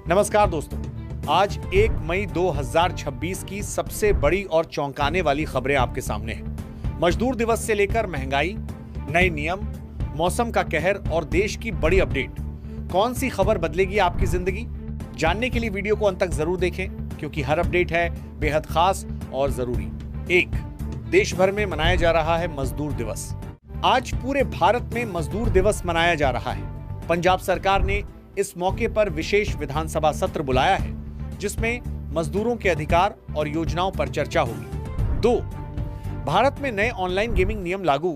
नमस्कार दोस्तों, आज 1 मई 2026 की सबसे बड़ी और चौंकाने वाली खबरें आपके सामने हैं। मजदूर दिवस से लेकर महंगाई, नए नियम, मौसम का कहर और देश की बड़ी अपडेट। कौन सी खबर बदलेगी आपकी जिंदगी? जानने के लिए वीडियो को अंत तक जरूर देखें, क्योंकि हर अपडेट है बेहद खास और जरूरी। 1, देश भर में मनाया जा रहा है मजदूर दिवस। आज पूरे भारत में मजदूर दिवस मनाया जा रहा है। पंजाब सरकार ने इस मौके पर विशेष विधानसभा सत्र बुलाया है, जिसमें मजदूरों के अधिकार और योजनाओं पर चर्चा होगी। 2, भारत में नए ऑनलाइन गेमिंग नियम लागू।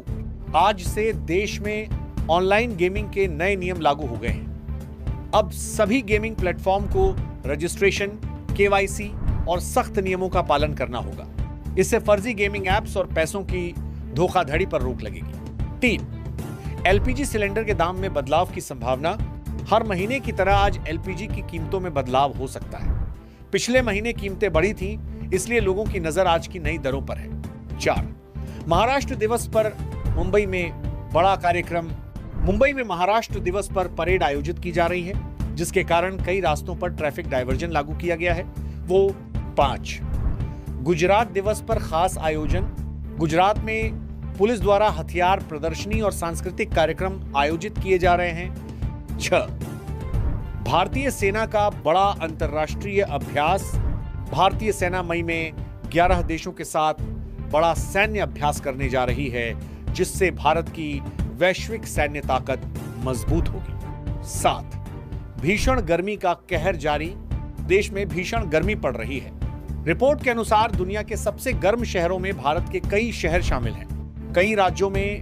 आज से देश में ऑनलाइन गेमिंग के नए नियम लागू हो गए हैं। अब सभी गेमिंग प्लेटफॉर्म को रजिस्ट्रेशन, KYC और सख्त नियमों का पालन करना होगा। इससे फर्जी गेमिंग एप्स और पैसों की धोखाधड़ी पर रोक लगेगी। 3, LPG सिलेंडर के दाम में बदलाव की संभावना। हर महीने की तरह आज LPG की कीमतों में बदलाव हो सकता है। पिछले महीने कीमतें बढ़ी थी, इसलिए लोगों की नजर आज की नई दरों पर है। 4, महाराष्ट्र दिवस पर मुंबई में बड़ा कार्यक्रम। मुंबई में महाराष्ट्र दिवस पर परेड आयोजित की जा रही है, जिसके कारण कई रास्तों पर ट्रैफिक डायवर्जन लागू किया गया है। 5, गुजरात दिवस पर खास आयोजन। गुजरात में पुलिस द्वारा हथियार प्रदर्शनी और सांस्कृतिक कार्यक्रम आयोजित किए जा रहे हैं। 6, भारतीय सेना का बड़ा अंतर्राष्ट्रीय अभ्यास। भारतीय सेना मई में 11 देशों के साथ बड़ा सैन्य अभ्यास करने जा रही है, जिससे भारत की वैश्विक सैन्य ताकत मजबूत होगी। 7, भीषण गर्मी का कहर जारी। देश में भीषण गर्मी पड़ रही है। रिपोर्ट के अनुसार दुनिया के सबसे गर्म शहरों में भारत के कई शहर शामिल हैं। कई राज्यों में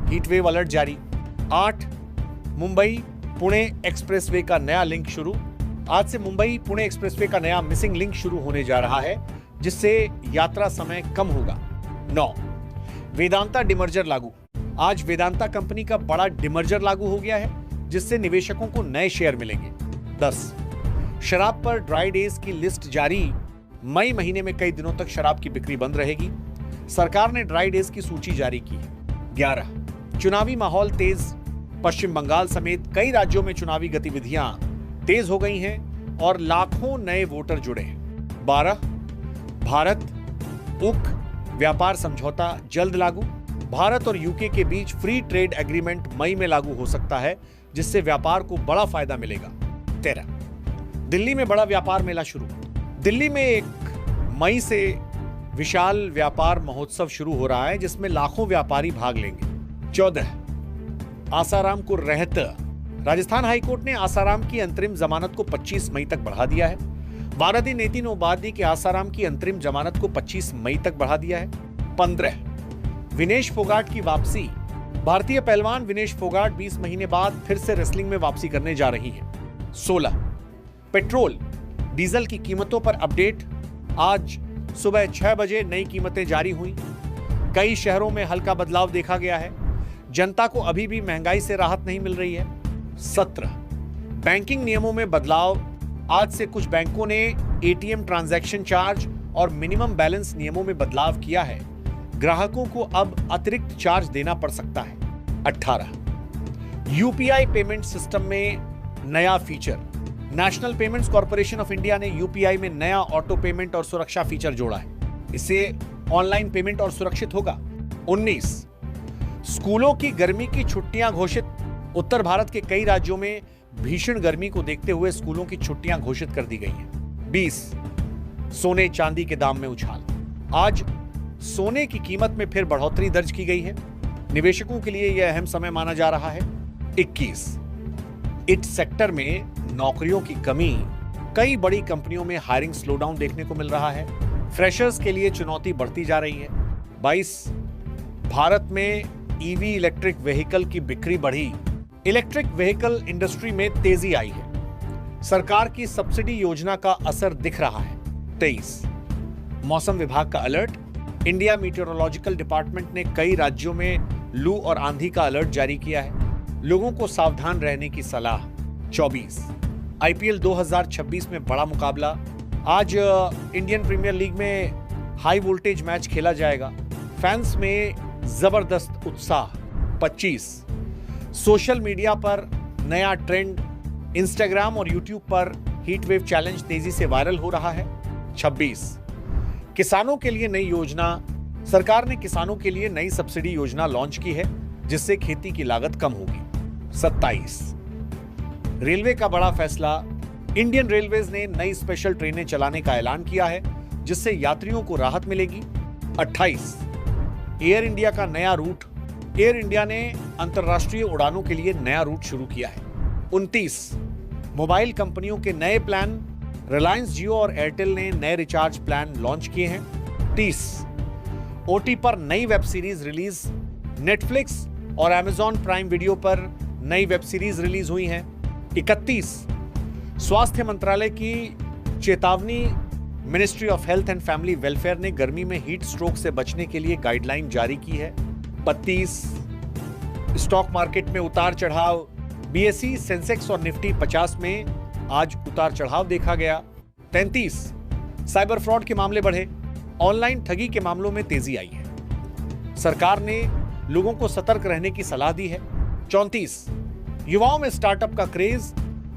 हीटवेव अलर्ट जारी। 8, मुंबई पुणे एक्सप्रेसवे का नया लिंक शुरू। आज से मुंबई पुणे एक्सप्रेसवे का नया मिसिंग लिंक शुरू होने जा रहा है, जिससे यात्रा समय कम होगा। 9, वेदांता डिमर्जर लागू। आज वेदांता कंपनी का बड़ा डिमर्जर लागू हो गया है, जिससे निवेशकों को नए शेयर मिलेंगे। 10, शराब पर ड्राई डेज की लिस्ट जारी। मई महीने में कई दिनों तक शराब की बिक्री बंद रहेगी। सरकार ने ड्राई डेज की सूची जारी की है। 11, चुनावी माहौल तेज। पश्चिम बंगाल समेत कई राज्यों में चुनावी गतिविधियां तेज हो गई हैं और लाखों नए वोटर जुड़े हैं। 12, भारत उक व्यापार समझौता जल्द लागू। भारत और यूके के बीच फ्री ट्रेड एग्रीमेंट मई में लागू हो सकता है, जिससे व्यापार को बड़ा फायदा मिलेगा। 13, दिल्ली में बड़ा व्यापार मेला शुरू। दिल्ली में 1 मई से विशाल व्यापार महोत्सव शुरू हो रहा है, जिसमें लाखों व्यापारी भाग लेंगे। 14, आसाराम को रहत। राजस्थान हाईकोर्ट ने आसाराम की अंतरिम जमानत को 25 मई तक बढ़ा दिया है। वारदी नेतिन ओबादी के आसाराम की अंतरिम जमानत को 25 मई तक बढ़ा दिया है। 15, विनेश फोगाट की वापसी। भारतीय पहलवान विनेश फोगाट 20 महीने बाद फिर से रेसलिंग में वापसी करने जा रही है। 16, पेट्रोल डीजल की कीमतों पर अपडेट। आज सुबह 6 बजे नई कीमतें जारी हुई। कई शहरों में हल्का बदलाव देखा गया है। जनता को अभी भी महंगाई से राहत नहीं मिल रही है। 17, बैंकिंग नियमों में बदलाव। आज से कुछ बैंकों ने ATM ट्रांजैक्शन चार्ज और मिनिमम बैलेंस नियमों में बदलाव किया है। ग्राहकों को अब अतिरिक्त चार्ज देना पड़ सकता है। 18, UPI पेमेंट सिस्टम में नया feature. National payments corporation of India ने UPI में नया ऑटो पेमेंट और सुरक्षा फीचर जोड़ा है। इससे ऑनलाइन पेमेंट और सुरक्षित होगा। 19, स्कूलों की गर्मी की छुट्टियां घोषित। उत्तर भारत के कई राज्यों में भीषण गर्मी को देखते हुए स्कूलों की छुट्टियां घोषित कर दी गई हैं। 20, सोने चांदी के दाम में उछाल। आज सोने की कीमत में फिर बढ़ोतरी दर्ज की गई है। निवेशकों के लिए यह अहम समय माना जा रहा है। 21, IT सेक्टर में नौकरियों की कमी। कई बड़ी कंपनियों में हायरिंग स्लोडाउन देखने को मिल रहा है। फ्रेशर्स के लिए चुनौती बढ़ती जा रही है। 22, भारत में EV इलेक्ट्रिक व्हीकल की बिक्री बढ़ी। इलेक्ट्रिक व्हीकल इंडस्ट्री में तेजी आई है। सरकार की सब्सिडी योजना का असर दिख रहा है। 23, मौसम विभाग का अलर्ट। इंडिया मीटेरोलॉजिकल डिपार्टमेंट ने कई राज्यों में लू और आंधी का अलर्ट जारी किया है। लोगों को सावधान रहने की सलाह। 24, IPL 2026 में बड़ा मुकाबला। आज इंडियन प्रीमियर लीग में हाई वोल्टेज मैच खेला जाएगा। फैंस में जबरदस्त उत्साह। 25, सोशल मीडिया पर नया ट्रेंड। इंस्टाग्राम और यूट्यूब पर हीट वेव चैलेंज तेजी से वायरल हो रहा है। 26, किसानों के लिए नई योजना। सरकार ने किसानों के लिए नई सब्सिडी योजना लॉन्च की है, जिससे खेती की लागत कम होगी। 27, रेलवे का बड़ा फैसला। इंडियन रेलवेज ने नई स्पेशल ट्रेनें चलाने का ऐलान किया है, जिससे यात्रियों को राहत मिलेगी। 28, एयर इंडिया का नया रूट। एयर इंडिया ने अंतर्राष्ट्रीय उड़ानों के लिए नया रूट शुरू किया है। 29, मोबाइल कंपनियों के नए प्लान। रिलायंस जियो और एयरटेल ने नए रिचार्ज प्लान लॉन्च किए हैं। 30, ओटी पर नई वेब सीरीज रिलीज। नेटफ्लिक्स और अमेजॉन प्राइम वीडियो पर नई वेब सीरीज रिलीज हुई हैं। 31, स्वास्थ्य मंत्रालय की चेतावनी। Ministry of health and family welfare ने गर्मी में हीट स्ट्रोक से बचने के लिए गाइडलाइन जारी की है। 32, स्टॉक मार्केट में उतार चढ़ाव। बीएसई, सेंसेक्स और निफ्टी 50 में आज उतार चढ़ाव देखा गया। 33, साइबर फ्रॉड के मामले बढ़े। ऑनलाइन ठगी के मामलों में तेजी आई है। सरकार ने लोगों को सतर्क रहने की सलाह दी है। 34, युवाओं में स्टार्टअप का क्रेज।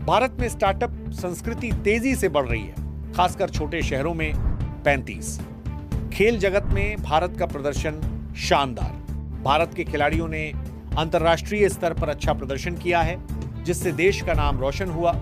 भारत में स्टार्टअप संस्कृति तेजी से बढ़ रही है, खासकर छोटे शहरों में। 35, खेल जगत में भारत का प्रदर्शन शानदार। भारत के खिलाड़ियों ने अंतर्राष्ट्रीय स्तर पर अच्छा प्रदर्शन किया है, जिससे देश का नाम रोशन हुआ।